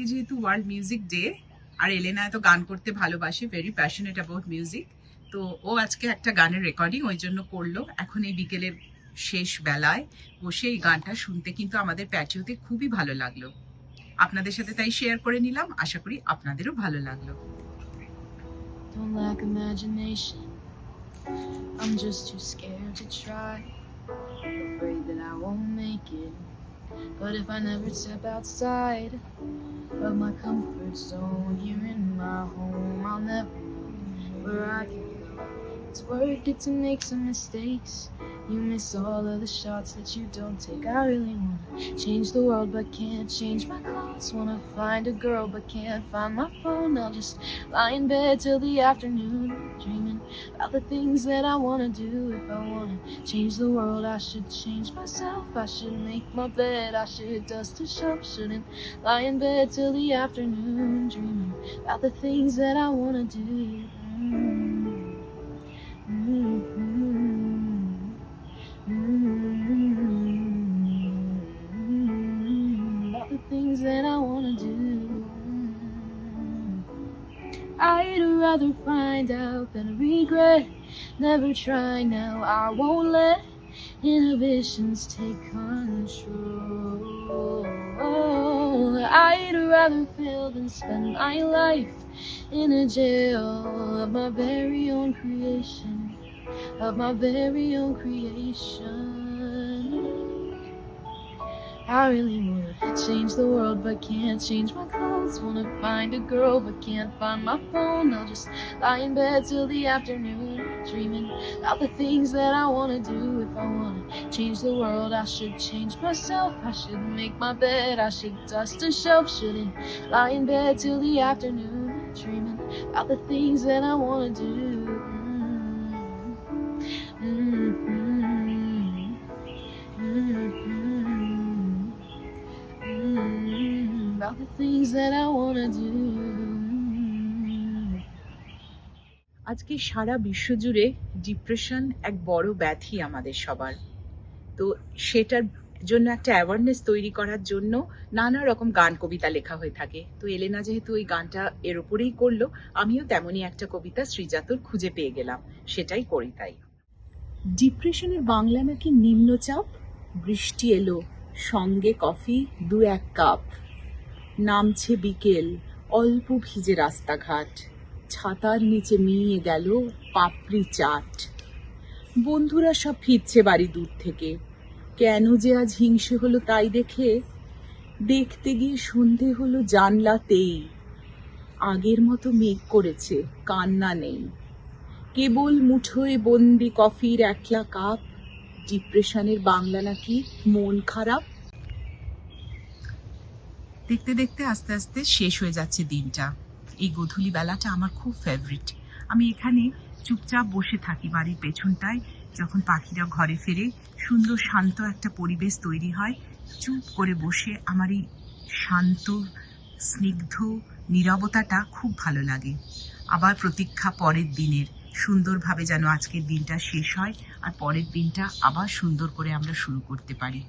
আজকে যেহেতু world music day আর Elena এত গান করতে ভালোবাসে, ভেরি প্যাশনেট অ্যাবাউট মিউজিক, তো ও আজকে একটা গানের রেকর্ডিং ওই জন্য করলো। এখন এই বিকেলের শেষ বেলায় বসে এই গানটা শুনতে কিন্তু আমাদের প্যাটিওতে খুবই ভালো লাগলো। আপনাদের সাথে তাই শেয়ার করে নিলাম, আশা করি আপনাদেরও ভালো লাগলো। Don't lack imagination, I'm just too scared to try, afraid that I won't make it. But if I never step outside of my comfort zone here in my home, I'll never know where I can go. It's worth it to make some mistakes. You miss all of the shots that you don't take. I really wanna change the world but can't change my clothes. Wanna find a girl but can't find my phone. I'll just lie in bed till the afternoon, dreaming about the things that I wanna do. If I wanna change the world, I should change myself. I should make my bed, I should dust the shelf. Shouldn't lie in bed till the afternoon, dreaming about the things that I wanna do. About the things that I wanna do. I'd rather find out than regret. Never try now, I won't let inhibitions take control. I'd rather fail than spend my life in a jail of my very own creation, of my very own creation. I really wanna change the world but can't change my clothes. Wanna find a girl but can't find my phone. I'll just lie in bed till the afternoon, dreaming about the things that I wanna do. If I wanna change the world, I should change myself. I should make my bed, I should dust a shelf. Shouldn't lie in bed till the afternoon, dreaming about the things that I wanna do. About the things that I wanna do. আজকে সারা বিশ্বজুড়ে depression এক বড় ব্যাধি আমাদের সবার, তো সেটার জন্য একটা অ্যাওয়ারনেস তৈরি করার জন্য নানা রকম গান কবিতা লেখা হয়ে থাকে। তো এলেনা যেহেতু ওই গানটা এর উপরেই করলো, আমিও তেমনই একটা কবিতা শ্রীজাতর খুঁজে পেয়ে গেলাম, সেটাই করি। তাই ডিপ্রেশনের বাংলা নাকি নিম্নচাপ। বৃষ্টি এলো, সঙ্গে কফি 2-1 কাপ। নামছে বিকেল, অল্প ভিজে রাস্তাঘাট, ছাতার নিচে মিয়ে গেল পাপড়ি চাট। বন্ধুরা সব ফিরছে বাড়ি দূর থেকে, কেন যে আজ হিংসে হলো তাই দেখে। দেখতে গিয়ে সন্ধে হলো জানলাতেই, আগের মতো মেঘ করেছে, কান্না নেই। কেবল মুঠোয় বন্দি কফির একলা কাপ। ডিপ্রেশনের বাংলা নাকি মন খারাপ। দেখতে দেখতে আস্তে আস্তে শেষ হয়ে যাচ্ছে দিনটা। এই গধূলি বেলাটা আমার খুব ফেভারিট। আমি এখানে চুপচাপ বসে থাকি বাড়ির পেছনটায়, যখন পাখিরা ঘরে ফেরে সুন্দর শান্ত একটা পরিবেশ তৈরি হয়। চুপ করে বসে আমার এই শান্ত স্নিগ্ধ নীরবতাটা খুব ভালো লাগে। আবার প্রতীক্ষা পরের দিনের, সুন্দরভাবে যেন আজকের দিনটা শেষ হয় আর পরের দিনটা আবার সুন্দর করে আমরা শুরু করতে পারি।